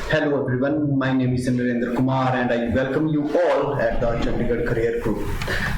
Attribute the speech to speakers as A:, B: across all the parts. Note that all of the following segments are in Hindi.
A: Hello everyone, my name is Narendra Kumar and I welcome you all at the Chandigarh Career Group.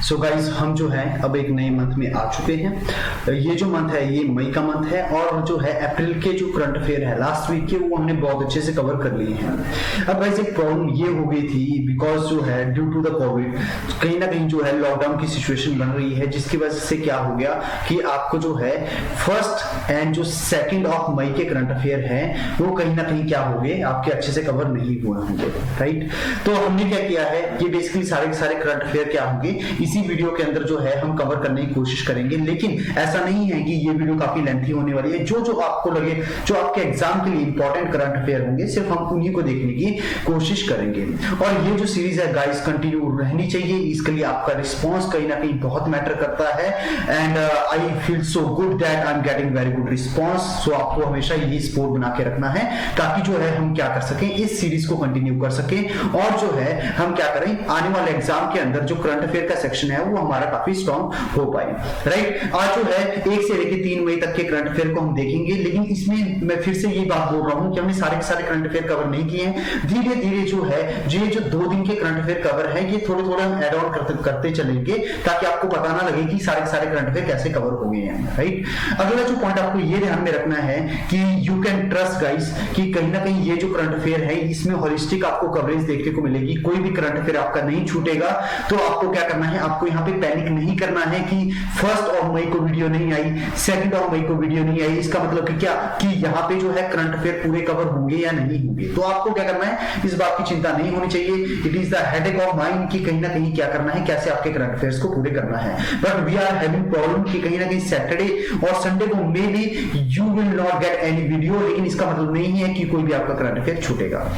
A: So guys, हम जो है अब एक नए मंथ में आ चुके हैं। ये जो मंथ है ये मई का मंथ है और जो है अप्रैल के जो करंट अफेयर है लास्ट वीक के वो हमने बहुत अच्छे से कवर कर लिए हैं। अब गाइस एक प्रॉब्लम ये हो गई थी बिकॉज जो है ड्यू टू द कोविड कहीं ना कहीं जो है लॉकडाउन की सिचुएशन बन रही है, जिसकी वजह से क्या हो गया कि आपको जो है फर्स्ट एंड जो सेकेंड ऑफ मई के करंट अफेयर है वो कहीं ना कहीं क्या हो गए आपके अच्छे से कवर नहीं हुए होंगे, राइट। तो हमने क्या किया है कि बेसिकली सारे के सारे करंट अफेयर क्या होंगे इसी वीडियो के अंदर जो है हम कवर करने की कोशिश करेंगे, लेकिन ऐसा नहीं है कि ये वीडियो काफी लेंथी होने वाली है। जो जो आपको लगे जो आपके एग्जाम के लिए इंपॉर्टेंट करंट अफेयर होंगे सिर्फ हम उन्हीं को देखने की कोशिश करेंगे। और ये जो सीरीज है गाइस कंटिन्यू रहनी चाहिए, इसके लिए आपका रिस्पॉन्स कहीं ना कहीं बहुत मैटर करता है and I feel so good that I am getting very good response. So आपको हमेशा ये सपोर्ट बना के रखना है ताकि जो है हम क्या कर सकें इस सीरीज को कंटिन्यू कर सकें और जो है हम क्या करें आने वाले एग्जाम के अंदर जो करंट अफेयर का सेक्शन है वो हमारा काफी स्ट्रॉन्ग हो पाए, राइट। आज जो है 1 से लेकर 3 मई तक के करंट अफेयर को हम देखेंगे, लेकिन इसमें मैं फिर से ये बात बोल रहा हूं कि हमने सारे के सारे करंट अफेयर कवर नहीं किए हैं। धीरे धीरे जो है ये जो 2 दिन के करंट अफेयर कवर है ये थोड़े थोड़े हम एड ऑन करते चलेंगे ताकि आपको पता ना लगे कि सारे के सारे करंट अफेयर कैसे कवर हो गए हैं, राइट। अगला जो पॉइंट आपको ये ध्यान में रखना है कि यू कैन ट्रस्ट गाइस कि कहीं ना कहीं ये जो करंट अफेयर है इसमें होलिस्टिक आपको कवरेज देखने को मिलेगी, कोई भी करंट अफेयर आपका नहीं छूटेगा। तो आपको क्या करना है, आपको यहाँ पे पैनिक नहीं करना है कि 1 ऑफ मई को वीडियो नहीं आई, 2 ऑफ मई को वीडियो नहीं आई, इसका मतलब कि क्या कि यहाँ पे जो है करंट अफेयर पूरे कवर होंगे या नहीं होंगे। तो आपको क्या करना है, इस बात की चिंता नहीं होनी चाहिए। It is the headache of mind कि कहीं ना कहीं क्या करना है, कैसे आपके करंट अफेयर्स को पूरे करना है। But we are having problem कि कहीं ना कहीं सैटरडे और संडे को maybe you will not get any video, लेकिन इसका मतलब नहीं है कि कोई भी आपका करंट अफेयर छूटेगा।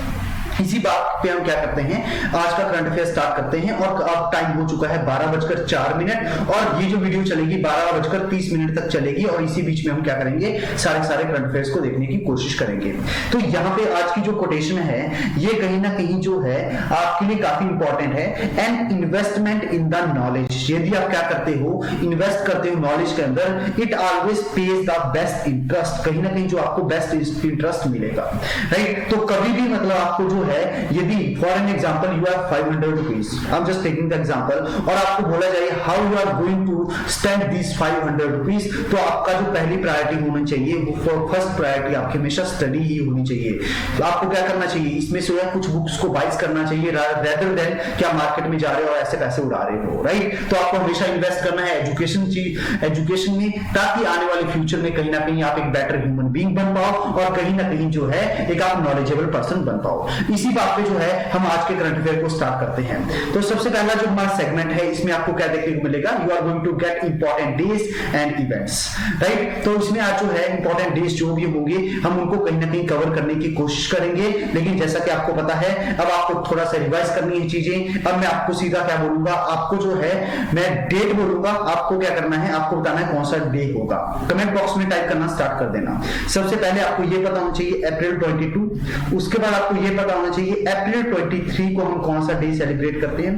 A: इसी बात पे हम क्या करते हैं, आज का करंट अफेयर स्टार्ट करते हैं और अब टाइम हो चुका है 12:04 और ये जो वीडियो चलेगी 12:30 तक चलेगी और इसी बीच में हम क्या करेंगे सारे सारे करंट अफेयर्स को देखने की कोशिश करेंगे। तो यहाँ पे आज की जो कोटेशन है ये कहीं ना कहीं जो है आपके लिए काफी इंपॉर्टेंट है। And investment in the knowledge, यदि आप क्या करते हो इन्वेस्ट करते हो नॉलेज के अंदर, it always page the best interest, कहीं ना कहीं जो आपको बेस्ट इंटरेस्ट मिलेगा, राइट। तो कभी भी मतलब आपको जो है यदि for an example you have 500 rupees, I am just taking the example, और आपको बोला जाए how you are going to spend this 500 rupees, तो आपका जो पहली प्रायोरिटी होनी चाहिए वो फर्स्ट प्रायोरिटी आपकी हमेशा स्टडी ही होनी चाहिए। तो आपको क्या करना चाहिए, इसमें से कुछ बुक्स को बाइज करना चाहिए रेदर देन क्या मार्केट में जा रहे हो और ऐसे पैसे उड़ा रहे हो, राइट। तो आपको हमेशा इन्वेस्ट करना है एजुकेशन में, ताकि आने वाले फ्यूचर में कहीं ना कहीं आप एक बेटर ह्यूमन बीइंग बन पाओ और कहीं ना कहीं जो है एक आप नॉलेजेबल पर्सन बन पाओ। इसी बात पे जो है हम आज के करंट अफेयर को स्टार्ट करते हैं। तो सबसे पहला जो हमारा सेगमेंट है इसमें आपको क्या देखने को मिलेगा, you are going to get important days and events, right. तो इसमें आज जो है इंपॉर्टेंट डेज जो भी होंगे हम उनको कहीं ना कहीं कवर करने की कोशिश करेंगे, लेकिन जैसा कि आपको पता है अब आपको थोड़ा सा रिवाइज करनी है चीजें। अब मैं आपको सीधा क्या बोलूंगा, आपको जो है मैं डेट बोलूंगा, आपको क्या करना है आपको बताना है कौन सा डे होगा। कमेंट बॉक्स में टाइप करना स्टार्ट कर देना। सबसे पहले आपको ये पता होना चाहिए अप्रैल 22, उसके बाद आपको ये पता होना चाहिए अप्रैल 23 को हम कौन सा डे सेलिब्रेट करते हैं,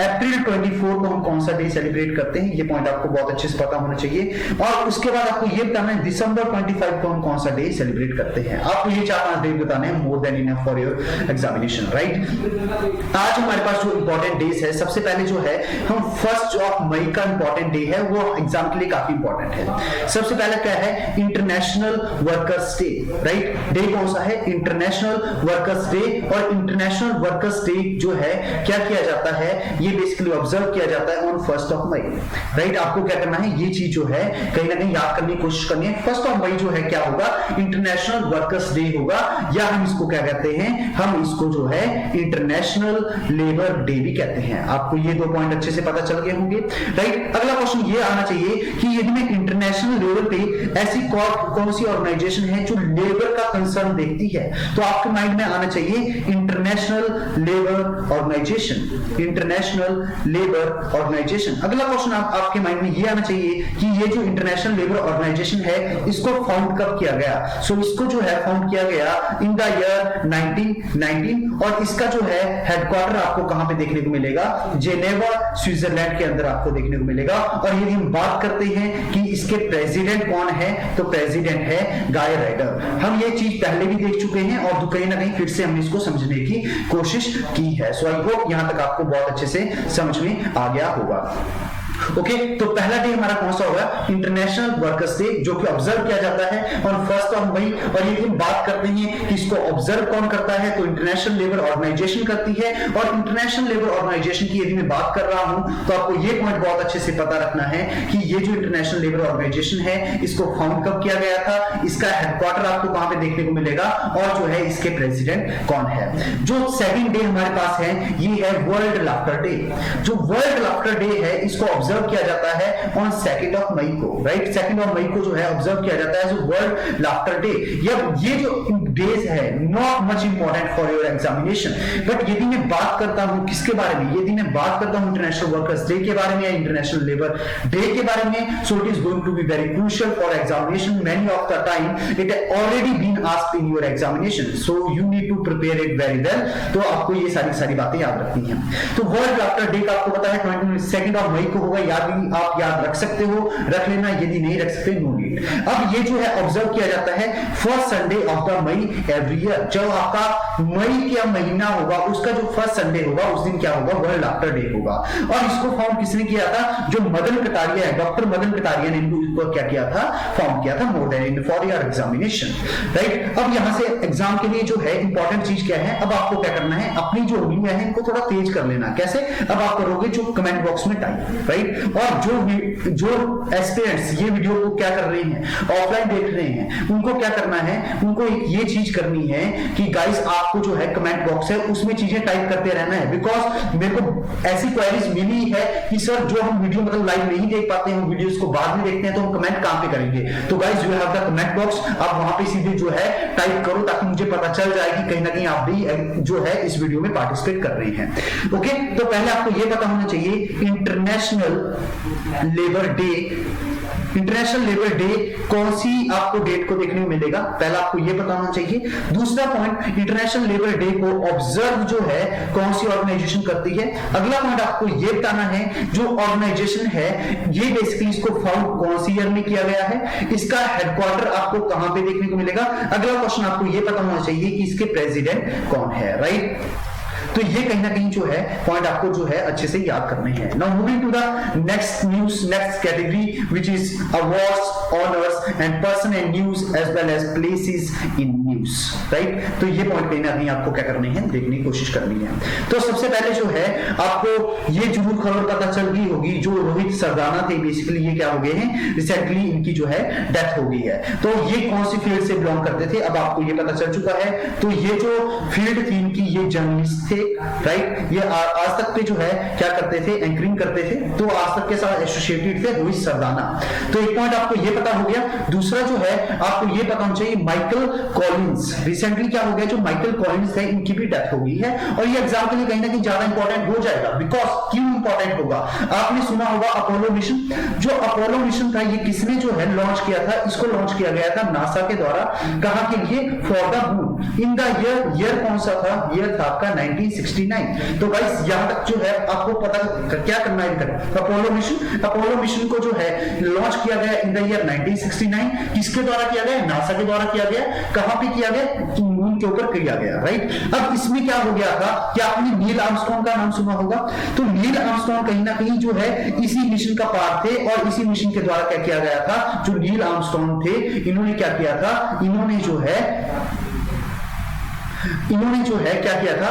A: अप्रैल 24 को हम कौन सा डे सेलिब्रेट करते हैं, ये पॉइंट आपको बहुत अच्छे से पता होना चाहिए। और उसके बाद आपको ये बताना है दिसंबर 25 को हम कौन सा डे सेलिब्रेट करते हैं। आपको ये 4-5 डे बताने हैं, more than enough for your examination, right. आज हमारे पास जो इंपॉर्टेंट डेज है सबसे पहले जो है हम 1 ऑफ मई का इंपॉर्टेंट डे है वो एग्जाम के लिए काफी इंपॉर्टेंट है। सबसे पहले क्या है, international workers day, right. Day कौन सा है, इंटरनेशनल वर्कर्स डे। और इंटरनेशनल वर्कर्स डे जो है क्या किया जाता है, ये बेसिकली ऑब्जर्व किया जाता है ऑन 1 ऑफ मई, राइट। आपको क्या करना है, ये चीज जो है कहीं ना कहीं याद करने की कोशिश करनी है। 1 ऑफ मई जो है क्या होगा, इंटरनेशनल वर्कर्स डे होगा, या हम इसको क्या कहते हैं, हम इसको जो है इंटरनेशनल लेबर डे भी कहते हैं। आपको ये 2 पॉइंट अच्छे से पता चल गए होंगे, राइट। अगला क्वेश्चन ये आना चाहिए कि यदि मैं इंटरनेशनल लेवल पे ऐसी कौन सी ऑर्गेनाइजेशन है जो लेबर का कंसर्न देखती है, तो आपके माइंड में आना चाहिए International Labour Organisation, International Labour Organisation. अगला क्वेश्चन आपके माइंड में ये आना चाहिए कि ये जो इंटरनेशनल लेबर ऑर्गेनाइजेशन है इसको फाउंड कब किया गया। सो इसको जो है फाउंड किया गया इन द ईयर 1919 और इसका जो है हेडक्वार्टर आपको कहां पे देखने को मिलेगा, जेनेवा स्विट्जरलैंड के अंदर आपको देखने को मिलेगा। और यदि हम बात करते हैं कि इसके प्रेसिडेंट कौन है, तो प्रेसिडेंट है गाय राइडर। हम ये चीज पहले भी देख चुके हैं हैं और कहीं ना कहीं फिर से हमने इसको समझने की कोशिश की है। सो आई होप यहां तक आपको बहुत अच्छे से समझ में आ गया होगा। ओके तो पहला डे हमारा कौन सा होगा? इंटरनेशनल वर्कर्स डे, जो कि ऑब्जर्व किया जाता है ऑन 1 मई। और ये दिन बात करते हैं कि इसको ऑब्जर्व कौन करता है, तो इंटरनेशनल लेबर ऑर्गेनाइजेशन करती है। और इंटरनेशनल लेबर ऑर्गेनाइजेशन की यदि मैं बात कर रहा हूं तो आपको ये पॉइंट बहुत अच्छे से पता रखना है कि ये जो इंटरनेशनल लेबर ऑर्गेनाइजेशन है इसको फाउंड कब किया गया था, इसका हेडक्वार्टर आपको कहां पे देखने को मिलेगा, और जो है इसके प्रेसिडेंट कौन है। जो सेकंड डे हमारे पास है ये है वर्ल्ड लाफ्टर डे। जो वर्ल्ड लाफ्टर डे है इसको ऑब्जर्व किया जाता है ऑन 2 मई को, राइट। 2 मई को जो है ऑब्जर्व किया जाता है जो वर्ल्ड लाफ्टर डे। ये जो डेज है not much important for your examination, but यदि मैं बात करता हूं किसके बारे में, यदि मैं बात करता हूं इंटरनेशनल वर्कर्स डे के बारे में या इंटरनेशनल लेबर डे के बारे में, so it is going to be very crucial for examination. Many of the time it has already been asked in your examination, so you need to prepare it very well. तो आपको ये सारी बातें याद रखनी है। तो वर्ल्ड लाफ्टर डे का आपको पता है 2 मई को होगा, आप याद रख सकते हो, रख लेना, यदि नहीं रख सकते नो नीड। अब ये जो है ऑब्जर्व किया जाता है first Sunday of the May every year. जब आपका मई का महीना होगा उसका जो फर्स्ट संडे होगा उस दिन क्या होगा, वर्ल्ड लाफ्टर डे होगा। और इसको फॉर्म किसने किया था, जो मदन कटारिया है, डॉक्टर मदन कटारिया ने इनको क्या किया था, फॉर्म किया था more than for your examination, right. अब यहां से एग्जाम के लिए जो है इंपॉर्टेंट चीज क्या है, अब आपको क्या करना है, अपनी जो उंगलियां हैं इनको थोड़ा तेज कर लेना। कैसे? अब आप करोगे जो कमेंट बॉक्स में टाइप, राइट। और जो एस्पिरेंट्स ये वीडियो को क्या कर रहे हैं, ऑफलाइन देख रहे हैं, उनको क्या करना है, उनको एक ये चीज करनी है कि गाइस आपको जो है कमेंट बॉक्स है उसमें चीजें टाइप करते रहना है। बिकॉज मेरे को ऐसी क्वेरीज मिली है कि सर जो हम वीडियो मतलब लाइव नहीं देख पाते हैं, वीडियोस को बाद में देखते हैं, तो हम कमेंट कहां पे करेंगे। तो guys you have the comment box, आप वहां पे सीधे जो है टाइप करो ताकि मुझे पता चल जाए कि कहीं ना कहीं आप भी जो है इस वीडियो में पार्टिसिपेट कर रहे हैं। ओके तो पहले आपको यह पता होना चाहिए International labour day, international labour day कौन सी आपको डेट को देखने को मिलेगा, पहला आपको यह पता होना चाहिए। दूसरा पॉइंट, इंटरनेशनल लेबर डे को ऑब्जर्व जो है कौन सी ऑर्गेनाइजेशन करती है। अगला पॉइंट आपको यह बताना है जो ऑर्गेनाइजेशन है ये बेसिकली इसको फाउंड कौन सी ईयर में किया गया है, इसका हेडक्वार्टर आपको कहां पे देखने को मिलेगा। अगला क्वेश्चन आपको यह पता होना चाहिए कि इसके प्रेसिडेंट कौन है, राइट। तो ये कहीं ना कहीं जो है पॉइंट आपको जो है अच्छे से याद करने हैं। Now moving to the next news, next category which is awards, honours and person and news as well as places in news, right. तो ये पॉइंट कहीं ना कहीं आपको क्या करने हैं, देखने की कोशिश करनी है। तो सबसे पहले जो है आपको ये जरूर खबर पता चल गई होगी, जो रोहित सरदाना थे बेसिकली ये क्या हो गए हैं, रिसेंटली इनकी जो है डेथ हो गई है। तो ये कौन सी फील्ड से बिलोंग करते थे, अब आपको ये पता चल चुका है। तो ये जो फील्ड थी इनकी, ये जर्नलिस्ट थे, राइट। ये आज तक पे जो है क्या करते थे, एंकरिंग करते थे। तो आज तक के साथ एसोसिएटेड थे रोहित सरदाना। तो एक पॉइंट आपको ये पता हो गया। दूसरा जो है आपको ये पता होना चाहिए माइकल कॉलिंस, रिसेंटली क्या हो गया, जो माइकल कॉलिंस है इनकी भी डेथ हो गई है। और ये एग्जाम के लिए कहीं ना कहीं ज्यादा इंपॉर्टेंट हो जाएगा। बिकॉज क्यों इंपॉर्टेंट होगा, आपने सुना होगा अपोलो मिशन। जो अपोलो मिशन था ये किसने जो है लॉन्च किया था, इसको लॉन्च किया गया था नासा के द्वारा। कहां के लिए, for the moon. In the year कौन सा था, ईयर था आपका 1969। तो गाइस यहां तक जो है आपको पता क्या करना है, अपोलो मिशन को जो है लॉन्च किया गया इन द ईयर 1969। किसके द्वारा किया गया, नासा के द्वारा किया गया। कहां पे किया गया, मून के ऊपर किया गया, राइट। अब इसमें क्या हो गया था कि आपने नील आर्मस्ट्रॉन्ग का नाम सुना होगा। तो नील आर्मस्ट्रॉन्ग कहीं ना कहीं जो है इसी मिशन का पार्ट थे और इसी मिशन के द्वारा क्या किया गया था, जो नील आर्मस्ट्रॉन्ग थे इन्होंने क्या किया था, इन्होंने जो है क्या किया था,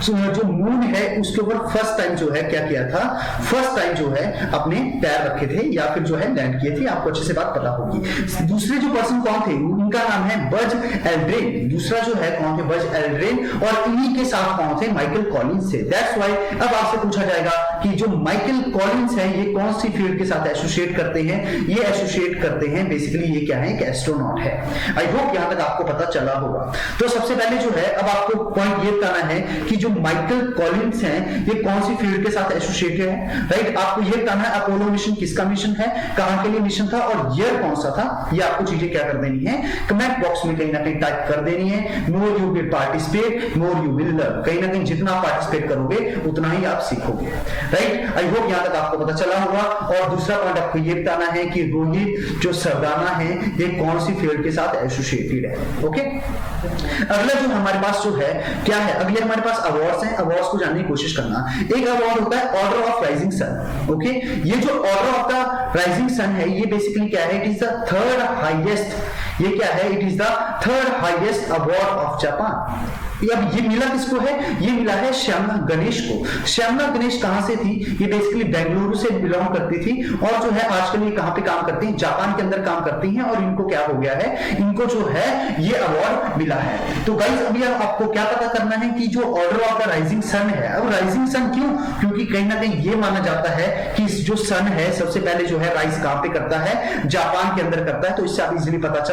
A: जो मून है उसके ऊपर फर्स्ट टाइम जो है क्या किया था, फर्स्ट टाइम जो है अपने पैर रखे थे या फिर जो है लैंड किए थे। आपको अच्छे से बात पता होगी। दूसरे जो पर्सन कौन थे, उनका नाम है बज एल्ड्रिन। दूसरा जो है कौन थे, बज एल्ड्रिन। और इन्हीं के साथ कौन थे, माइकल कॉलिंस थे। दैट्स व्हाई अब आपसे पूछा जाएगा कि जो माइकल कॉलिंस है ये कौन सी फील्ड के साथ एसोसिएट करते हैं, ये एसोसिएट करते हैं बेसिकली ये क्या है, एक एस्ट्रोनॉट है। आई होप यहां तक आपको पता चला होगा। तो सबसे पहले जो है अब आपको पॉइंट ये बताना है कि जो माइकल कॉलिंस हैं ये कौन सी फील्ड के साथ एसोसिएटेड है, राइट। आपको ये बताना है अपोलो मिशन किसका मिशन है, कहां के लिए मिशन था और ईयर कौन सा था। ये आपको चीजें क्या कर देनी है, कमेंट बॉक्स में कहीं ना कहीं टाइप कर देनी है। More you will participate more you will learn. कहीं ना कहीं जितना आप पार्टिसिपेट करोगे उतना ही आप सीखोगे, राइट। आई होप यहां तक आपको पता चला होगा। और दूसरा पॉइंट आपको ये बताना है कि रोहित जो सरदाना है ये कौन सी फील्ड के साथ एसोसिएटेड है, ओके। अगला जो हमारे पास जो है क्या है, अगले हमारे पास अवार्ड्स हैं, अवार्ड्स को जानने की कोशिश करना। एक अवार्ड होता है order of rising sun. Okay, ये जो order of the rising sun है, ये बेसिकली क्या है, it is the third highest, ये क्या है, it is the third highest award of Japan. अब ये मिला किसको है, ये मिला है श्यामला गणेश को। श्यामला गणेश कहां से थी, ये बेसिकली बेंगलुरु से बिलोंग करती थी और जो है आजकल ये कहां पे काम करती हैं, जापान के अंदर काम करती हैं और इनको क्या हो गया है, इनको जो है ये अवार्ड मिला है। तो गाइस अभी आपको क्या पता करना है कि जो order of the rising sun है, अब राइजिंग सन क्यों, क्योंकि कहीं ना कहीं ये माना जाता है कि जो सन है सबसे पहले जो है राइज कहां पे करता है, जापान के अंदर करता है। तो इससे आप इजीली पता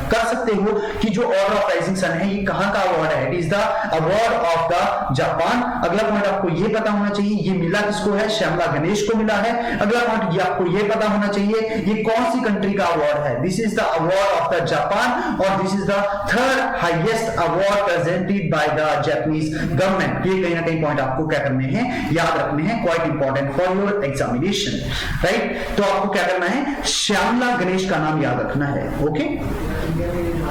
A: कर सकते हो कि जो ऑर्डर ऑफ राइजिंग सन है ये कहां का अवार्ड है, it is the award of the Japan. अगला पॉइंट आपको ये पता होना चाहिए, ये मिला किसको है, श्यामला गणेश को मिला है। अगला पॉइंट ये आपको ये पता होना चाहिए ये कौन सी कंट्री का अवार्ड है, this is the award of the Japan और this is the third highest award presented by the Japanese government. ये कहीं ना कहीं पॉइंट आपको क्या करने हैं, याद रखने हैं, quite important for your examination, right. तो आपको क्या करना है, श्यामला गणेश का नाम याद रखना है। ओके,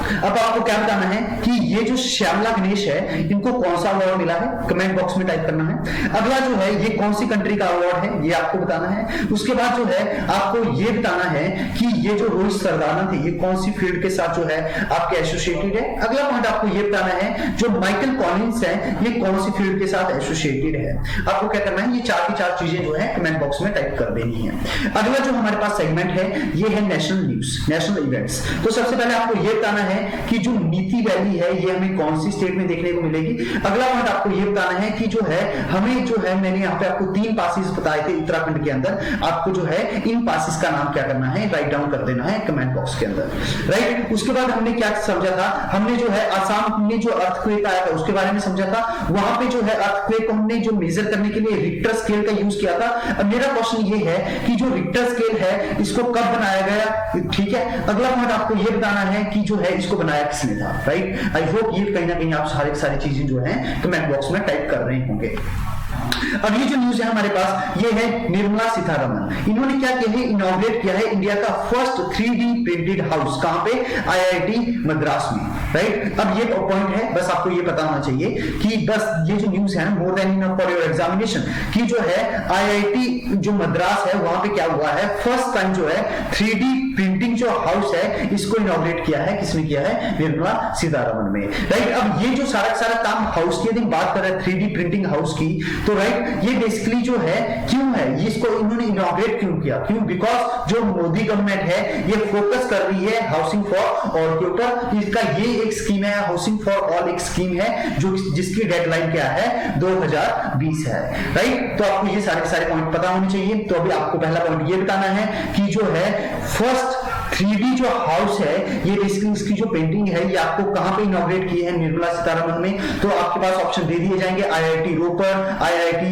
A: अब आपको क्या बताना है कि ये जो श्यामला गणेश है इनको कौन सा अवार्ड मिला है, कमेंट बॉक्स में टाइप करना है। अगला जो है ये कौन सी कंट्री का अवार्ड है ये आपको बताना है। उसके बाद जो है आपको ये बताना है कि ये जो रोहित सरदाना थे ये कौन सी फील्ड के साथ जो है आपके एसोसिएटेड है। अगला पॉइंट आपको ये बताना है जो माइकल कॉलिंस है ये कौन सी फील्ड के साथ एसोसिएटेड है। आपको क्या करना है, ये चार की चार चीजें जो है कमेंट बॉक्स में टाइप कर देनी है। अगला जो हमारे पास सेगमेंट है ये है नेशनल न्यूज, नेशनल इवेंट्स। तो सबसे पहले आपको ये बताना है कि जो नीति वैली है ये हमें कौन सी स्टेट में देखने को मिलेगी। अगला पॉइंट आपको ये बताना है कि जो है हमें जो है, मैंने यहाँ पे आपको 3 पासेस बताए थे उत्तराखंड के अंदर, आपको जो है इन पासेस का नाम क्या करना है, राइट डाउन कर देना है कमेंट बॉक्स के अंदर, राइट। उसके बाद हमने क्या समझा था, हमने जो है आसाम में जो अर्थक्वेक आया था उसके बारे में समझा था। वहां पे जो है अर्थक्वेक को हमने जो मेजर करने के लिए रिक्टर स्केल का यूज किया था। अब मेरा क्वेश्चन ये है कि जो रिक्टर स्केल है इसको कब बनाया गया, ठीक है। अगला पॉइंट आपको ये बताना है कि जो है इसको बनाया किसने था, राइट। आई होप ये कहीं ना कहीं आप सारी चीजें जो है कमेंट बॉक्स में टाइप कर रहे होंगे। अब ये जो न्यूज है हमारे पास ये है निर्मला सीतारमण। इन्होंने क्या किया है, इनॉग्रेट किया है इंडिया का फर्स्ट 3D प्रिंटेड हाउस, कहां पे, IIT मद्रास में, राइट। अब ये पॉइंट है, बस आपको ये पता होना चाहिए कि बस ये जो न्यूज है more than enough for your examination कि जो है IIT जो मद्रास है वहां पे क्या हुआ है, फर्स्ट टाइम जो है 3D प्रिंटिंग जो हाउस है इसको इनॉग्रेट किया है, किसने किया है, निर्मला सीतारमण में, राइट। अब ये जो सारा काम हाउस की यदि बात कर रहे हैं 3D प्रिंटिंग हाउस की, तो राइट ये बेसिकली जो है क्यों है, इसको इन्होंने इनॉग्रेट क्यों किया, क्यों, बिकॉज जो मोदी गवर्नमेंट है ये फोकस कर रही है हाउसिंग फॉर ऑल के ऊपर। इसका ये एक स्कीम है, हाउसिंग फॉर ऑल एक स्कीम है जो जिसकी डेडलाइन क्या है, 2020 है, राइट। तो आपको ये सारे पॉइंट पता होने चाहिए। तो अभी आपको पहला पॉइंट ये बताना है कि जो है फर्स्ट 3D जो हाउस है ये बेसिकली इसकी जो पेंटिंग है ये आपको कहां पे इनॉग्रेट की है, निर्मला सीतारमण में। तो आपके पास ऑप्शन दे दिए जाएंगे, IIT रोपर, IIT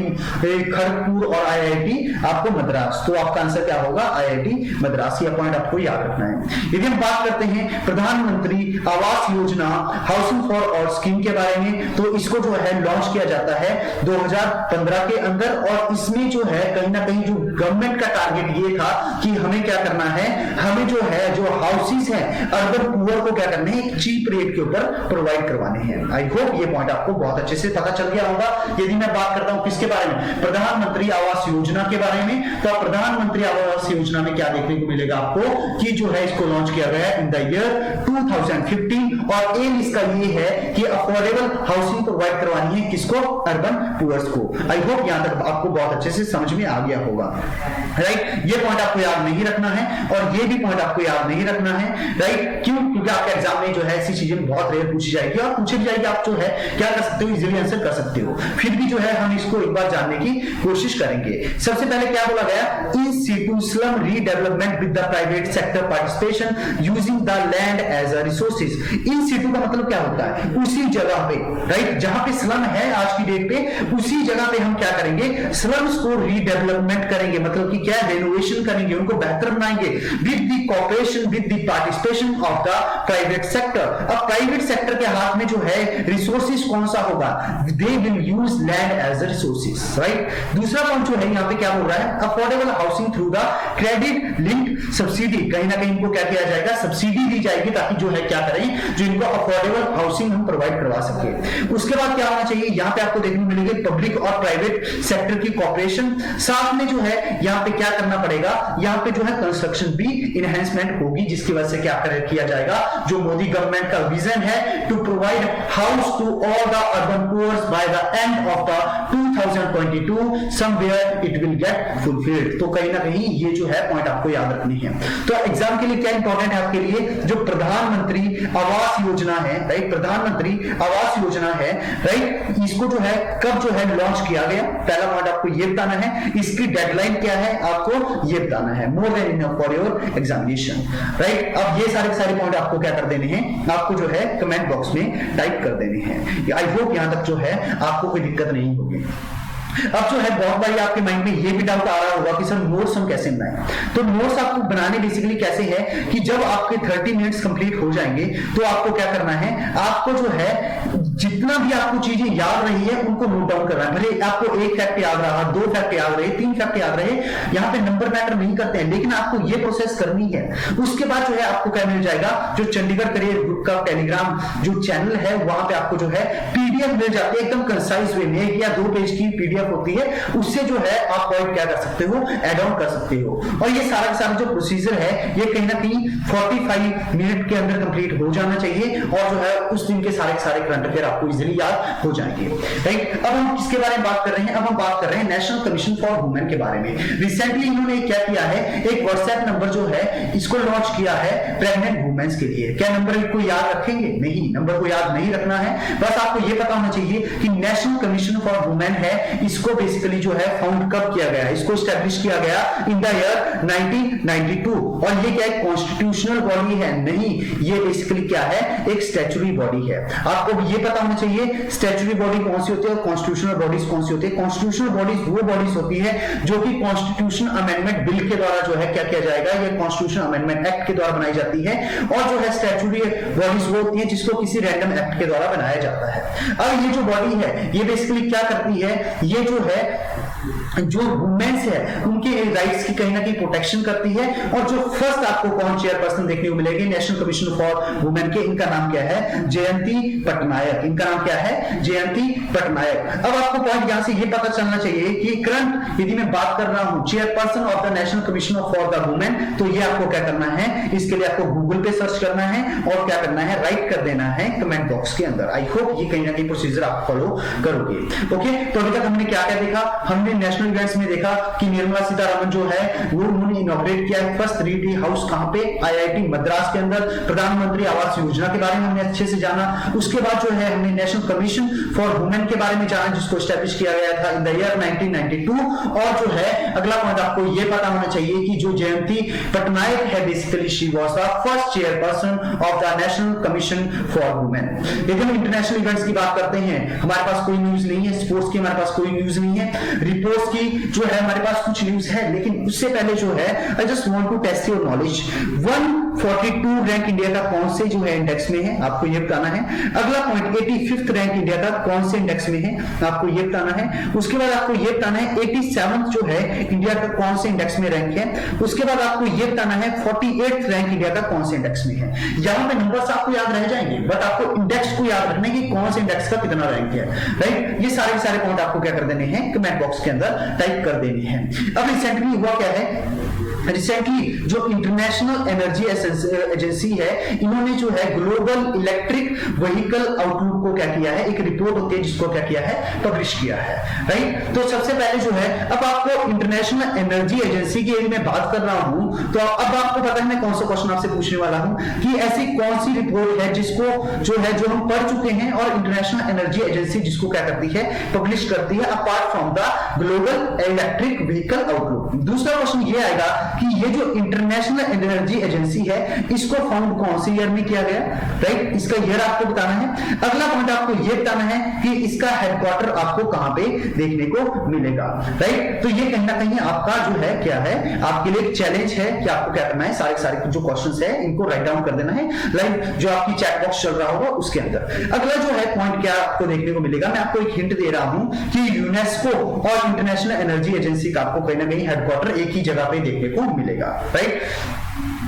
A: खड़गपुर और IIT आपको मद्रास। तो आपका आंसर क्या होगा, IIT मद्रास। यह पॉइंट आपको याद रखना है। यदि हम बात करते हैं प्रधानमंत्री Awas Yojana housing for all scheme के बारे में, तो इसको जो है लॉन्च किया जाता है 2015 के अंदर और इसमें जो है कहीं ना कहीं जो गवर्नमेंट का टारगेट ये था कि हमें क्या करना है, हमें जो है जो हाउसेस हैं अर्बन पुअर को क्या करने हैं, चीप रेट के ऊपर प्रोवाइड करवाने हैं। आई होप ये पॉइंट आपको बहुत अच्छे से पता चल गया होगा। यदि मैं बात करता हूं किसके बारे में, प्रधानमंत्री आवास योजना के बारे में, तो प्रधानमंत्री आवास योजना में क्या देखने को मिलेगा आपको कि जो है इसको लॉन्च किया गया इन द ईयर 2015 और एम इसका ये है कि अफोर्डेबल हाउसिंग प्रोवाइड करवानी है किसको, अर्बन पुअर्स को। आई होप यहां तक आपको बहुत अच्छे से समझ में आ गया होगा, राइट। ये पॉइंट आपको याद नहीं रखना है और ये भी पॉइंट आपको याद नहीं रखना है, राइट। क्यों, क्योंकि आपके एग्जाम में जो है ऐसी चीजें बहुत रेयर पूछी जाएगी और पूछी जाएगी, आप जो है क्या कर सकते हो, इजीली आंसर कर सकते हो। फिर भी जो है हम इसको एक बार जानने की कोशिश करेंगे। सबसे पहले क्या बोला गया, in situ slum redevelopment with the private sector participation using the land as a resources. In situ का मतलब क्या होता है, उसी जगह पे, राइट, जहां पे स्लम है आज की डेट पे उसी जगह पे हम क्या करेंगे, स्लम्स को रीडेवलपमेंट करेंगे, मतलब कि क्या, रेनोवेशन करेंगे, उनको बेहतर बनाएंगे with the cooperation with the participation of the private sector। अब प्राइवेट सेक्टर के हाथ में जो है रिसोर्सेज कौन सा होगा, they will use land as a resources, right। दूसरा पॉइंट जो है यहाँ पे क्या बोल रहा है, affordable housing through the credit linked subsidy, कहीं ना कहीं इनको क्या किया जाएगा, सब्सिडी दी जाएगी ताकि जो है क्या करें, जो इनको अफोर्डेबल हाउसिंग हम प्रोवाइड करवा सके। उसके बाद क्या होना चाहिए, यहाँ पे आपको देखने मिलेगी पब्लिक और प्राइवेट सेक्टर की कॉपरेशन, साथ में जो है यहाँ पे क्या करना पड़ेगा, यहाँ पे जो है कंस्ट्रक्शन भी इनहेंसमेंट होगी, जिसकी वजह से क्या किया जाएगा, जो मोदी गवर्नमेंट का विजन है to provide house to all the urban poors by the end of the 2022 somewhere it will get fulfilled. तो कहीं ना कहीं ये जो है पॉइंट आपको याद रखनी है। तो एग्जाम के लिए क्या इंपॉर्टेंट है आपके लिए, जो प्रधानमंत्री आवास योजना है, राइट, प्रधानमंत्री आवास योजना है, राइट, इसको जो है कब जो है लॉन्च किया गया, पहला पॉइंट आपको ये बताना है, इसकी डेडलाइन क्या है आपको ये बताना है, more than enough for your examination, right. अब ये सारे पॉइंट आपको क्या कर देने हैं, आपको जो है कमेंट बॉक्स में टाइप कर देने हैं। आई होप यहां तक जो है आपको कोई दिक्कत नहीं होगी। अब जो है बहुत बारी आपके माइंड में ये भी डाउट आ रहा होगा कि सर नोट्स हम कैसे बनाएं। तो नोट्स आपको बनाने बेसिकली कैसे है कि जब आपके 30 मिनट्स कंप्लीट हो जाएंगे तो आपको क्या करना है, आपको जो है जितना भी आपको चीजें याद रही है उनको नोट डाउन करना है। भले आपको एक फैक्ट याद रहा, 2 फैक्ट याद रहे, 3 फैक्ट याद रहे, यहाँ पे नंबर मैटर नहीं करते हैं, लेकिन आपको ये प्रोसेस करनी है। उसके बाद जो है आपको क्या मिल जाएगा, जो चंडीगढ़ करियर ग्रुप का टेलीग्राम जो चैनल है वहां पे आपको जो है पीडीएफ मिल जाती है एकदम कंसाइज वे में, 1 या 2 पेज की पीडीएफ होती है, उससे जो है आप पॉइंट क्या कर सकते हो, ऐड ऑन कर सकते हो। और ये सारा जो प्रोसीजर है ये कहीं ना कहीं 45 मिनट के अंदर कंप्लीट हो जाना चाहिए, और जो है उस दिन के सारे करंट अफेयर आपको इजीली याद हो जाएंगे, राइट। अब हम किसके बारे में बात कर रहे हैं, अब हम बात कर रहे हैं नेशनल कमीशन फॉर वुमेन के बारे में। रिसेंटली इन्होंने क्या किया है, एक व्हाट्सएप नंबर जो है इसको लॉन्च किया है प्रेग्नेंट वुमेन्स के लिए। क्या नंबर को याद रखेंगे, नहीं, नंबर को याद नहीं रखना है, बस आपको यह पता होना चाहिए कि नेशनल कमीशन फॉर वुमेन है, इसको बेसिकली जो है फाउंड कब किया गया, इसको स्टैब्लिश किया गया इन द ईयर 1992। और ये क्या है, कॉन्स्टिट्यूशनल बॉडी है, नहीं, ये बेसिकली क्या है, एक स्टैट्यूटरी बॉडी है। आपको ये पता होना चाहिए स्टैट्यूटरी बॉडी कौन सी होती है और कॉन्स्टिट्यूशनल बॉडीज कौन सी होती है। कॉन्स्टिट्यूशनल बॉडीज वो बॉडीज होती है जो कि कॉन्स्टिट्यूशन अमेंडमेंट बिल के द्वारा जो है क्या किया जाएगा, ये कॉन्स्टिट्यूशन अमेंडमेंट एक्ट के द्वारा बनाई जाती है, और जो है स्टैट्यूटरी बॉडीज वो होती है जिसको किसी रैंडम एक्ट के द्वारा बनाया जाता है। अब ये जो बॉडी है ये बेसिकली क्या करती है, ये जो है जो वुमेन्स है उनके राइट्स की कहीं ना कहीं प्रोटेक्शन करती है। और जो फर्स्ट आपको कौन चेयरपर्सन देखने को मिलेगी नेशनल कमीशन फॉर वुमेन के, इनका नाम क्या है, जयंती पटनायक। इनका नाम क्या है, जयंती पटनायक। अब आपको पॉइंट यहां से ये पता चलना चाहिए कि करंट यदि मैं बात कर रहा हूं chairperson of the national commission for the women, तो ये आपको क्या करना है, इसके लिए आपको गूगल पे सर्च करना है और क्या करना है, राइट कर देना है कमेंट बॉक्स के अंदर। आई होप ये कहीं ना कहीं प्रोसीजर आप फॉलो करोगे। ओके, तो अभी तक हमने क्या क्या देखा, हमने नेशनल इवेंट्स में देखा कि निर्मला सीतारमण जो है वो उन्होंने इनॉग्रेट किया है फर्स्ट रीटी हाउस कहां पे, आईआईटी मद्रास के अंदर। प्रधानमंत्री आवास योजना के बारे में हमने अच्छे से जाना। उसके बाद जो है हमने नेशनल कमीशन फॉर वुमेन के बारे में जाना जिसको स्टैब्लिश किया गया था इन द ईयर 1992। और जो है अगला पॉइंट आपको ये पता होना चाहिए कि जो जयंती पटनायक है basically she was the first chairperson of the national commission for women. यदि हम इंटरनेशनल इवेंट्स की बात करते हैं, हमारे पास कोई न्यूज नहीं है, स्पोर्ट्स की हमारे पास कोई न्यूज नहीं है, रिपोर्ट्स की जो है हमारे पास कुछ न्यूज है, लेकिन उससे पहले जो है I just want to test your knowledge. 142 rank India का कौन से जो है इंडेक्स में है, आपको ये बताना है। अगला पॉइंट 85th रैंक इंडिया का कौन से इंडेक्स में है, आपको ये बताना है। उसके बाद आपको ये बताना है 87th जो है इंडिया का कौन से इंडेक्स में रैंक है। उसके बाद आपको ये बताना है 48th रैंक इंडिया का कौन से इंडेक्स में है। यहां पे नंबर्स आपको याद रह जाएंगे, बट आपको इंडेक्स को याद रखना है कि कौन से इंडेक्स का कितना रैंक है, राइट। ये सारे पॉइंट आपको क्या कर देने हैं, कमेंट बॉक्स के अंदर टाइप कर देनी है। अब रिसेंटली हुआ क्या है, रिसेंटली जो इंटरनेशनल एनर्जी एजेंसी है इन्होंने जो है ग्लोबल इलेक्ट्रिक व्हीकल आउटलुक को क्या किया है, एक रिपोर्ट होती है जिसको क्या किया है, पब्लिश किया है, राइट। तो सबसे पहले जो है अब आपको इंटरनेशनल एनर्जी एजेंसी की यदि मैं बात कर रहा हूं तो अब आपको पता है मैं कौन सा क्वेश्चन आपसे पूछने वाला हूं कि ऐसी कौन सी रिपोर्ट है जिसको जो है जो हम पढ़ चुके हैं और इंटरनेशनल एनर्जी एजेंसी जिसको क्या करती है, पब्लिश करती है apart from the global electric vehicle outlook. दूसरा क्वेश्चन ये आएगा कि ये जो इंटरनेशनल एनर्जी एजेंसी है इसको फाउंड कौन से ईयर में किया गया, राइट, इसका ईयर आपको बताना है। अगला पॉइंट आपको ये बताना है कि इसका हेडक्वार्टर आपको कहां पे देखने को मिलेगा, राइट। तो ये कहीं ना कहीं आपका जो है क्या है, आपके लिए एक चैलेंज है कि आपको क्या करना है, सारे जो क्वेश्चंस है इनको राइट डाउन कर देना है, लाइक जो आपकी चैट बॉक्स चल रहा होगा उसके अंदर। अगला जो है पॉइंट क्या आपको देखने को मिलेगा, मैं आपको एक हिंट दे रहा हूं कि यूनेस्को और इंटरनेशनल एनर्जी एजेंसी का आपको कहीं ना कहीं हेडक्वार्टर एक ही जगह पे देखने को मिलेगा, राइट।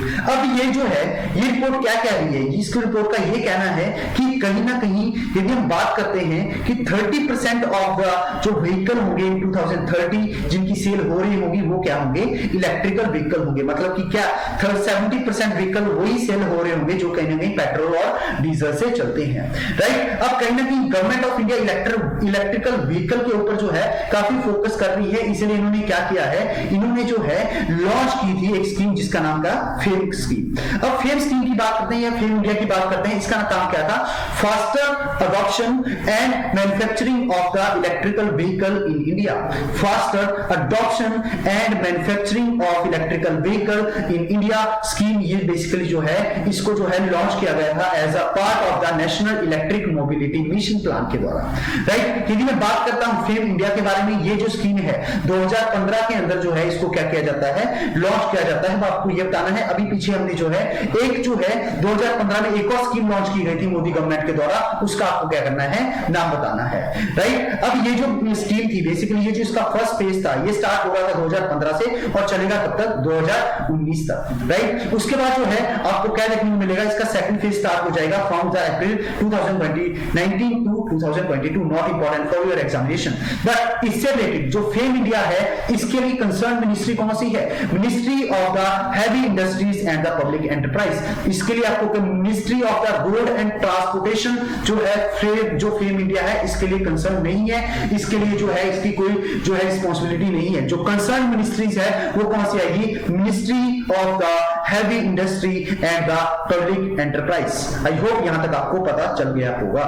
A: अब ये जो है ये रिपोर्ट क्या कह रही है, इसकी रिपोर्ट का ये कहना है कि कहीं ना कहीं यदि हम बात करते हैं कि 30% ऑफ द जो व्हीकल होंगे इन 2030 जिनकी सेल हो रही होगी वो क्या होंगे, इलेक्ट्रिकल व्हीकल होंगे। मतलब कि क्या 70% व्हीकल वही सेल हो रहे होंगे जो कहीं ना कहीं पेट्रोल और डीजल से चलते हैं, राइट। अब कहीं ना कहीं government of India electrical vehicle के ऊपर जो है काफी फोकस कर रही है, इसलिए इन्होंने क्या किया है, इन्होंने जो है लॉन्च की थी एक स्कीम जिसका नाम था फेम स्कीम। अब फेम स्कीम की बात करते हैं या फेम इंडिया की बात करते हैं, इसका नाम क्या था, faster adoption and manufacturing of the electrical vehicle in India. Faster adoption and manufacturing of electrical vehicle in India scheme, ये बेसिकली जो है इसको जो है लॉन्च किया गया था as a part of the national electric mobility mission plan के द्वारा, राइट। यदि मैं बात करता हूं फेम इंडिया के बारे में, ये जो स्कीम है 2015 के अंदर जो है इसको क्या किया जाता है, लॉन्च किया जाता है। आपको ये बताना है, अभी पीछे हमने जो है एक जो है 2015 में एक और स्कीम लॉन्च की गई थी मोदी गवर्नमेंट के द्वारा, उसका आपको क्या करना है, नाम बताना है, राइट। अब ये जो स्कीम थी बेसिकली ये जो इसका फर्स्ट फेज था ये स्टार्ट हो रहा था 2015 से और चलेगा कब तक, 2019 तक, राइट। उसके बाद जो है आपको क्या देखने को मिलेगा, इसका सेकंड फेज स्टार्ट हो जाएगा from the April 2019 to 2022, not important for your examination. But इससे रिलेटेड जो फेम इंडिया है इसके लिए कंसर्न मिनिस्ट्री कौन सी है, ministry of the heavy industries and the public enterprise. इसके लिए आपको ministry of the road and transportation जो है जो फेम इंडिया है इसके लिए कंसर्न नहीं है, इसके लिए जो है इसकी कोई जो है रिस्पांसिबिलिटी नहीं है। जो कंसर्न मिनिस्ट्रीज है वो कौन सी आएगी, ministry of the heavy industry and the public enterprise. I hope यहां तक आपको पता चल गया होगा।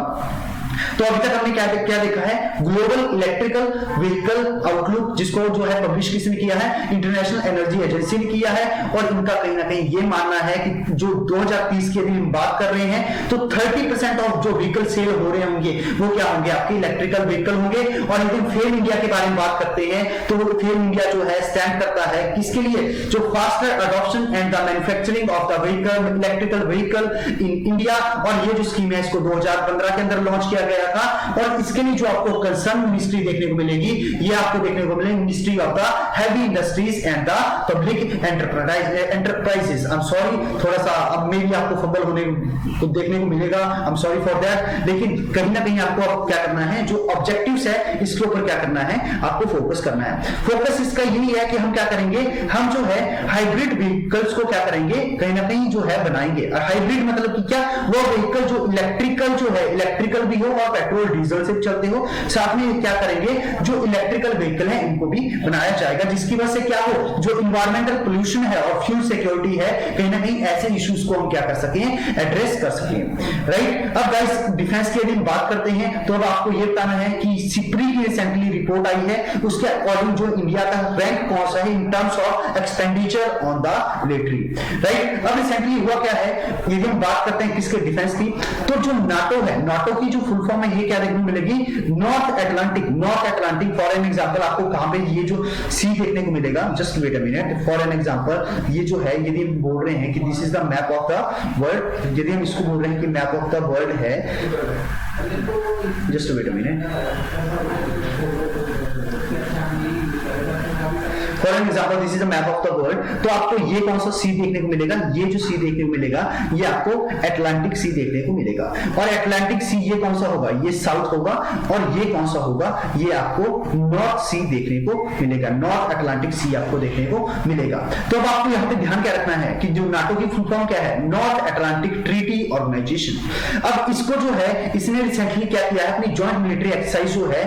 A: तो अभी तक हमने क्या देखा है, ग्लोबल इलेक्ट्रिकल व्हीकल आउटलुक जिसको जो है पब्लिश किसने किया है, इंटरनेशनल एनर्जी एजेंसी ने किया है। और इनका कहीं ना कहीं ये मानना है कि जो 2030 की यदि हम बात कर रहे हैं तो 30% ऑफ जो व्हीकल सेल हो रहे होंगे वो क्या होंगे, आपके इलेक्ट्रिकल व्हीकल होंगे। और यदि फेम इंडिया के बारे में बात करते हैं तो फेम इंडिया जो है स्टैंड करता है किसके लिए, जो faster adoption and the manufacturing of the vehicle electrical vehicle in India. और ये जो स्कीम है इसको 2015 के अंदर लॉन्च किया गया था। और इसके लिए जो आपको कंसर्न मिनिस्ट्री देखने को मिलेगी ये आपको देखने को मिलेगी ministry of the heavy industries and the public enterprises. I am sorry, थोड़ा सा अब मे भी आपको फंबल होने को देखने को मिलेगा, I am sorry for that. लेकिन कहीं ना कहीं आपको अब क्या करना है, जो ऑब्जेक्टिव्स है इसके ऊपर क्या करना है, आपको फोकस करना है। फोकस इसका यही है कि हम क्या करेंगे, हम जो है हाइब्रिड व्हीकल्स को क्या करेंगे, कहीं ना कहीं जो है बनाएंगे। और हाइब्रिड मतलब कि क्या, वो व्हीकल जो इलेक्ट्रिकल भी हो और पेट्रोल डीजल से चलते हो, साथ में क्या करेंगे, जो इलेक्ट्रिकल व्हीकल है इनको भी बनाया जाएगा जिसकी वजह से क्या हो, जो इन्वायरमेंटल पोल्यूशन है और फ्यूल सिक्योरिटी है, कहीं ना कहीं ऐसे इश्यूज को हम क्या कर सकें, एड्रेस कर सकें, राइट। अब गाइस डिफेंस की यदि हम बात करते हैं तो अब आपको यह बताना है कि सिप्री की रिसेंटली रिपोर्ट आई है, उसके अकॉर्डिंग जो इंडिया का रैंक कौन सा है in terms of expenditure on the military, right. अब रिसेंटली हुआ क्या है, यदि हम बात करते हैं किसके डिफेंस की, तो जो नाटो है, नाटो की जो फुल फॉर्म है ये क्या देखने को मिलेगी, North Atlantic. For an example आपको कहां पे ये जो सी देखने को मिलेगा, just wait a minute, for an example ये जो है यदि हम बोल रहे हैं कि this is the map of the world, यदि हम इसको बोल रहे हैं कि मैप ऑफ द वर्ल्ड है, just wait a minute, for an example this is the map of the world, तो आपको ये कौन सा सी देखने को मिलेगा, ये जो सी देखने को मिलेगा ये आपको अटलांटिक सी देखने को मिलेगा। और अटलांटिक सी ये कौन सा होगा, ये साउथ होगा, और ये कौन सा होगा, ये आपको नॉर्थ सी देखने को मिलेगा, नॉर्थ अटलांटिक सी आपको देखने को मिलेगा। तो अब आपको यहाँ पे ध्यान क्या रखना है कि जो नाटो की फुल फॉर्म क्या है, नॉर्थ अटलांटिक ट्रीटी ऑर्गेनाइजेशन। अब इसको जो है इसने रिसेंटली क्या किया है, अपनी जॉइंट मिलिट्री एक्सरसाइज जो है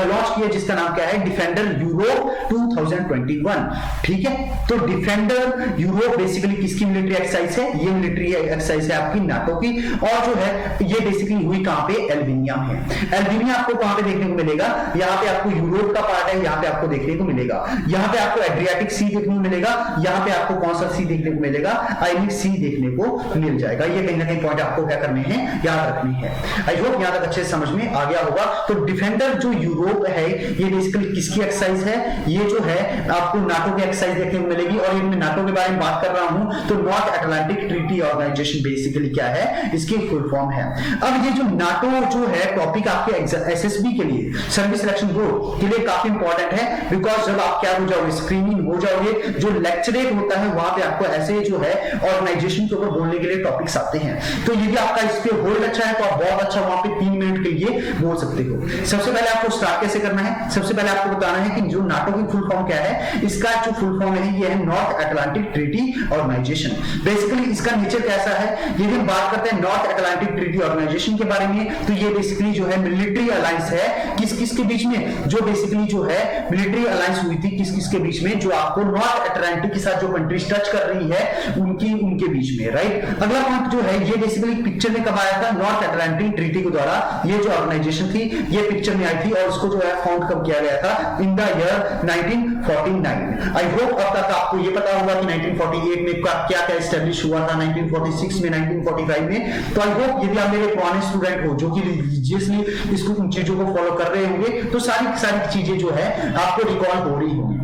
A: लॉन्च किया जिसका नाम क्या है, डिफेंडर यूरोप 2023। 2021, ठीक है। तो डिफेंडर यूरोप बेसिकली किसकी मिलिट्री एक्सरसाइज है? ये मिलिट्री एक्सरसाइज है आपकी नाटो की, और जो है ये बेसिकली हुई कहां पे? अल्बानिया में। अल्बानिया आपको कहां पे देखने को मिलेगा? यहाँ पे आपको यूरोप का पार्ट है, यहाँ पे आपको देखने को मिलेगा। यहाँ पे आपको एड्रियाटिक सी देखने को मिलेगा, यहाँ पे आपको कौन सा सी देखने को मिलेगा? आयनिक सी देखने को मिल जाएगा। ये कहीं ना कहीं पॉइंट आपको क्या करने हैं? याद रखनी है। आई होप यहां तक अच्छे से समझ में आ गया होगा। तो डिफेंडर जो यूरोप है ये बेसिकली किसकी एक्सरसाइज है? ये जो है आपको नाटो की एक्सरसाइज देखने को मिलेगी। और मैं नाटो के बारे में बात कर रहा हूं तो North Atlantic Treaty Organization basically क्या है? इसकी फुल फॉर्म है। अब ये जो नाटो जो है टॉपिक आपके एसएसबी के लिए, सर्विस सिलेक्शन बोर्ड के लिए काफी इंपॉर्टेंट है, बिकॉज जब आप क्या हो जाओगे? स्क्रीनिंग हो जाओगे, जो लेक्चरेट होता है वहां पे आपको ऐसे जो है ऑर्गेनाइजेशन के ऊपर बोलने के लिए टॉपिक्स आते हैं। तो यदि आपका इस पे होल्ड अच्छा है तो आप बहुत अच्छा वहां पे 3 मिनट के लिए बोल सकते हो। सबसे पहले आपको स्टार्ट कैसे करना है? सबसे पहले आपको बताना है कि जो नाटो की फुल फॉर्म क्या है। इसका जो फुल फॉर्म है ये है North Atlantic Treaty Organization. Basically इसका नेचर कैसा है? यदि हम बात करते हैं नॉर्थ अटलांटिक ट्रीटी ऑर्गेनाइजेशन के बारे में तो ये बेसिकली जो है मिलिट्री अलायंस है किस किस के बीच में? जो बेसिकली जो है मिलिट्री अलायंस हुई थी किस किस के बीच में? जो आपको नॉर्थ अटलांटिक के साथ जो कंट्रीज टच कर रही है उनके बीच में, राइट। अगला पॉइंट जो है ये बेसिकली पिक्चर में कब आया था? नॉर्थ अटलांटिक ट्रीटी के द्वारा ये जो ऑर्गेनाइजेशन थी ये पिक्चर में आई थी, और उसको जो है फाउंड कब किया गया था? In the year 1949। I hope अब तक आपको ये पता होगा कि 1948 में क्या क्या एस्टेब्लिश हुआ था, 1946 में, 1945 में। तो आई होप यदि आप मेरे पुराने स्टूडेंट हो जो कि रिलीजियसली इसको उन चीजों को फॉलो कर रहे होंगे तो सारी चीजें जो है आपको रिकॉल हो रही होंगी।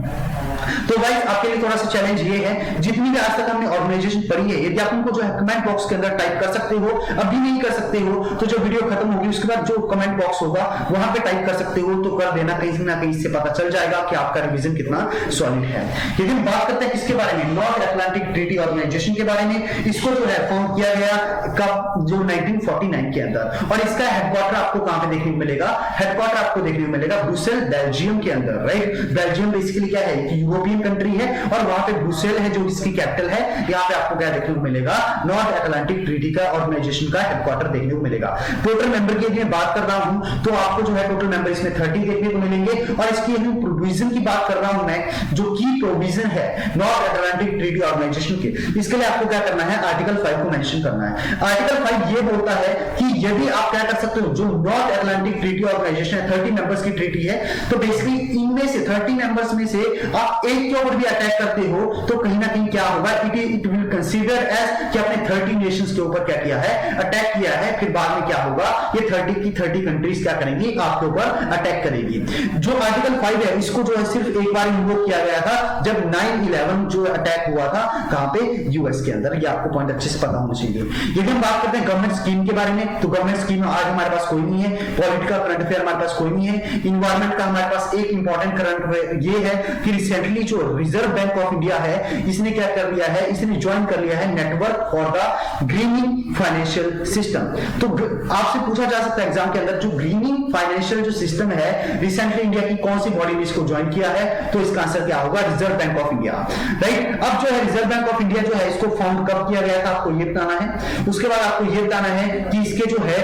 A: तो गाइस आपके लिए थोड़ा सा चैलेंज ये है, जितनी भी आज तक हमने ऑर्गेनाइजेशन पढ़ी है यदि आप उनको जो है कमेंट बॉक्स के अंदर टाइप कर सकते हो, अभी नहीं कर सकते हो तो जब वीडियो खत्म होगी उसके बाद जो कमेंट बॉक्स होगा वहां पे टाइप कर सकते हो, तो कर देना। कहीं ना कहीं से पता चल जाएगा कि आपका रिवीजन कितना सॉलिड है। यदि हम बात करते हैं किसके बारे में? नॉर्थ अटलांटिक ट्रीटी ऑर्गेनाइजेशन के बारे में। इसको जो है फॉर्म किया गया कब? जो 1949 के अंदर। और इसका हेडक्वार्टर आपको कहां पे देखने को मिलेगा? हेडक्वार्टर आपको देखने को मिलेगा ब्रुसेल, बेल्जियम के अंदर, राइट। बेल्जियम बेसिकली क्या है? यूरोपियन कंट्री है, और वहां पे ब्रुसेल है जो इसकी कैपिटल है। यहाँ पे आपको क्या देखने को मिलेगा? नॉर्थ अटलांटिक ट्रीटी का ऑर्गेनाइजेशन का हेडक्वार्टर देखने को मिलेगा। टोटल मेंबर की यदि बात कर रहा हूं तो आपको जो है टोटल मेंबर इसमें 30 देखने को मिलेंगे। और इसकी प्रोविजन की बात कर रहा हूं मैं, जो की प्रोविजन है नॉर्थ अटलांटिक ट्रीटी ऑर्गेनाइजेशन के, इसके लिए आपको क्या करना है? आर्टिकल 5 को मेंशन करना है। आर्टिकल 5 ये बोलता है कि यदि आप क्या कर सकते हो, जो नॉर्थ अटलांटिक ट्रीटी ऑर्गेनाइजेशन है 30 मेंबर्स की ट्रीटी है, तो बेसिकली इनमें से 30 मेंबर्स में से आप एक के ऊपर भी अटैक करते हो तो कहीं ना कहीं क्या होगा? इट विल कंसीडर एज कि आपने 30 नेशंस के ऊपर क्या किया है? अटैक किया है। फिर बाद में क्या होगा? ये 30 की 30 कंट्रीज क्या करेंगी? आपके ऊपर अटैक करेगी। जो आर्टिकल 5 है इसको जो है सिर्फ एक बार इन्वोक किया गया था जब 9/11 जो अटैक हुआ था कहां पे? यूएस के अंदर। ये आपको पॉइंट अच्छे से पता होना चाहिए। यदि हम बात करते हैं गवर्नमेंट स्कीम के बारे में तो गवर्नमेंट स्कीम आज हमारे पास कोई नहीं है। पॉलिटिकल करंट अफेयर हमारे पास कोई नहीं है। इन्वायरमेंट का हमारे पास एक इंपॉर्टेंट करंट ये है कि रिसेंटली जो रिजर्व बैंक ऑफ इंडिया है इसने क्या कर लिया है? इसने ज्वाइन कर लिया है network for the grinning financial system. तो आपसे पूछा जा सकता है एग्जाम के अंदर, जो ग्रीनिंग फाइनेंशियल जो सिस्टम है रिसेंटली इंडिया की कौन सी बॉडी ने इसको ज्वाइन किया है? तो इसका आंसर क्या होगा? Reserve bank of India, right. अब जो है रिजर्व बैंक ऑफ इंडिया जो है इसको फाउंड कब किया गया था आपको ये बताना है। उसके बाद आपको ये बताना है कि इसके जो है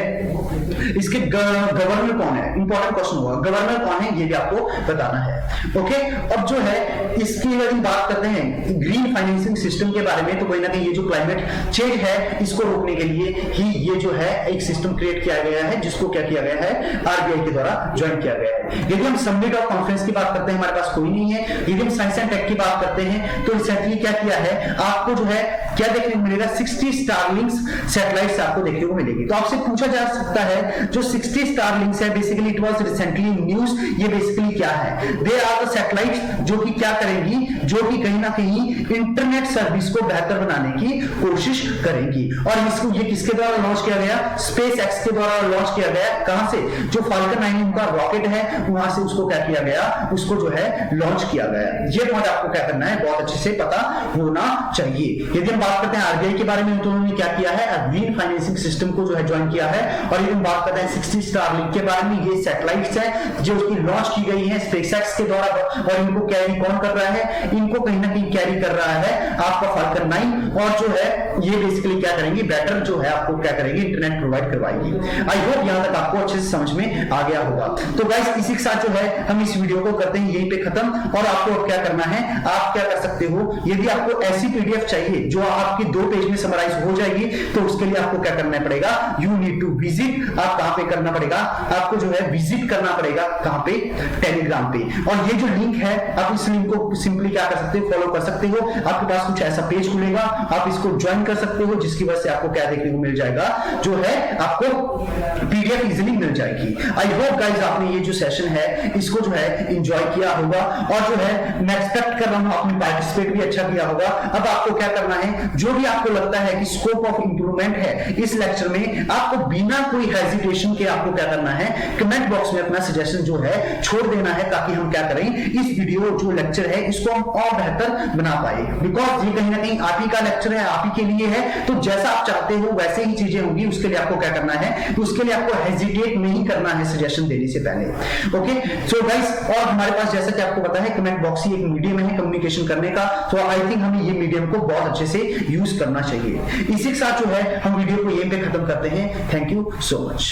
A: इसके गवर्नर कौन है? इंपॉर्टेंट क्वेश्चन होगा, गवर्नर कौन है ये भी आपको बताना है। ओके, अब जो है इसकी यदि बात करते हैं ग्रीन फाइनेंसिंग सिस्टम के बारे में तो कहीं ना कहीं ये जो क्लाइमेट चेंज है इसको रोकने के लिए ही ये जो है एक सिस्टम क्रिएट किया गया है जिसको क्या किया गया है? आरबीआई के द्वारा ज्वाइन किया गया है। यदि हम समिट ऑफ कॉन्फ्रेंस की बात करते हैं हमारे पास कोई नहीं है। यदि हम साइंस एंड टेक की बात करते हैं तो रिसेंटली क्या किया है? आपको जो है क्या देखने को मिलेगा? 60 स्टारलिंक्स सैटेलाइट्स आपको देखने को मिलेगी। तो आपसे पूछा जा सकता है जो 60 स्टारलिंक्स है basically it was recently news, ये बेसिकली क्या है? दे आर द सैटेलाइट्स जो कि क्या करेंगी? जो कि कहीं ना कहीं इंटरनेट सर्विस को बेहतर बनाने की कोशिश करेंगी। और इसको ये किसके द्वारा लॉन्च किया गया? स्पेस एक्स के द्वारा लॉन्च किया गया। कहां से? जो फाल्कन 9 उनका रॉकेट है वहां से उसको क्या किया गया? उसको जो है लॉन्च किया गया। ये पॉइंट आपको क्या करना है? बहुत अच्छे से पता होना चाहिए। यदि हम बात करते हैं आरबीआई के बारे में तो उन्होंने क्या किया है? ग्रीन फाइनेंसिंग सिस्टम को जो है ज्वाइन किया है। और यदि हम बात बात कर रहे हैं 60 स्टारलिंक के बारे में। ये सैटेलाइट्स है जो उसकी लॉन्च की गई है स्पेसएक्स के द्वारा, और इनको कैरी कौन कर रहा है? इनको कहीं ना कहीं कैरी कर रहा है आपका फाल्कन 9, और जो है ये बेसिकली क्या करेंगे, बेटर जो है आपको क्या करेंगे, इंटरनेट प्रोवाइड करवाएगी। आई होप यहां तक आपको अच्छे से समझ में आ गया होगा। तो गाइस इसी के साथ जो है हम इस वीडियो को करते हैं यहीं पे खत्म। और आपको क्या करना है, आप क्या कर सकते हो, यदि आपको ऐसी पीडीएफ चाहिए जो आपकी 2 पेज में समराइज हो जाएगी, तो उसके लिए आपको क्या करना पड़ेगा, यू नीड टू विजिट। आप कहां पे करना पड़ेगा, आपको जो है विजिट करना पड़ेगा, कहां पे, टेलीग्राम पे। और ये जो लिंक है, आप इस लिंक को सिंपली क्या कर सकते हो, फॉलो कर सकते हो। आपके पास कुछ ऐसा पेज खुलेगा, आप इसको ज्वाइन कर सकते हो, जिसकी वजह से आपको क्या देखने को मिल जाएगा, जो है आपको पीडीएफ इजीली मिल जाएगी। आई होप गाइस आपने ये जो सेशन है इसको जो है एंजॉय किया होगा, और जो है मैं एक्सपेक्ट कर रहा हूं आपने पार्टिसिपेट भी अच्छा किया होगा। अब आपको क्या करना है, जो भी आपको लगता है कि स्कोप ऑफ इंप्रूवमेंट है इस लेक्चर में, आपको बिना कोई हेजिटेशन के आपको क्या करना है, कमेंट बॉक्स में अपना सजेशन जो है छोड़ देना है, ताकि हम क्या करें, इस वीडियो जो लेक्चर है इसको हम और बेहतर बना पाए। बिकॉज ये कहीं ना कहीं आप ही का लेक्चर है, आप ही के लिए है, तो जैसा आप चाहते हो वैसे ही चीजें होंगी। उसके लिए आपको क्या करना है, तो उसके लिए आपको हेजिटेट नहीं करना है सजेशन देने से पहले। ओके सो गाइस, और हमारे पास जैसा कि आपको पता है कमेंट बॉक्स ही एक मीडियम है कम्युनिकेशन करने का, तो आई थिंक हमें ये मीडियम को बहुत अच्छे से यूज करना चाहिए। इसी के साथ जो है हम वीडियो को यहीं पे खत्म करते हैं। Thank you so much.